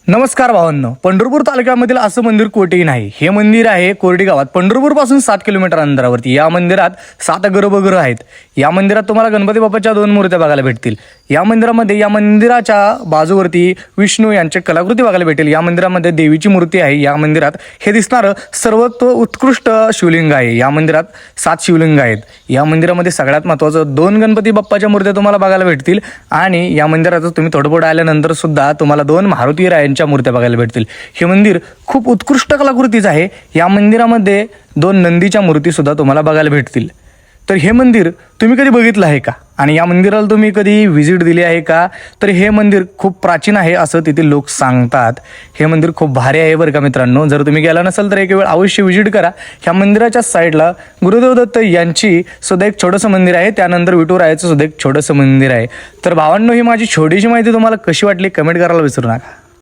नमस्कार भावांनो, पंढरपूर तालुक्यामधील असं मंदिर कोठेही नाही. हे मंदिर आहे कोरडी गावात, पंढरपूर पासून 7 किलोमीटर अंतरावरती. या मंदिरात 7 गर्भगृह आहेत. या मंदिरात तुम्हाला गणपती बाप्पाच्या 2 मूर्त्या बघायला भेटतील. या मंदिरामध्ये या मंदिराच्या बाजूवरती विष्णू यांची कलाकृती बघायला भेटेल. या मंदिरामध्ये देवीची मूर्ती आहे. या मंदिरात हे दिसणारं सर्वोत्तम उत्कृष्ट शिवलिंग आहे. या मंदिरात 7 शिवलिंग आहेत. या मंदिरामध्ये सगळ्यात महत्त्वाचं 2 गणपती बाप्पाच्या मूर्त्या तुम्हाला बघायला भेटतील आणि या मंदिरात तुम्ही थोडं पुढे आल्यानंतर सुद्धा तुम्हाला 2 मारुती रायांच्या मूर्त्या बघायला भेटतील. हे मंदिर खूप उत्कृष्ट कलाकृतीचं आहे. या मंदिरामध्ये 2 नंदीच्या मूर्ती सुद्धा तुम्हाला बघायला भेटतील. तर हे मंदिर तुम्ही कधी बघितलं आहे का आणि या मंदिराला तुम्ही कधी व्हिजिट दिली आहे का? तर हे मंदिर खूप प्राचीन आहे असं तेथील लोक सांगतात. हे मंदिर खूप भारी आहे बरं का मित्रांनो. जर तुम्ही गेला नसाल तर एक वेळ अवश्य व्हिजिट करा. ह्या मंदिराच्या साईडला गुरुदेव दत्त यांची सुद्धा एक छोटंसं मंदिर आहे. त्यानंतर विठुरायाचं सुद्धा एक छोटंसं मंदिर आहे. तर भावांनो, ही माझी छोटीशी माहिती तुम्हाला कशी वाटली कमेंट करायला विसरू नका.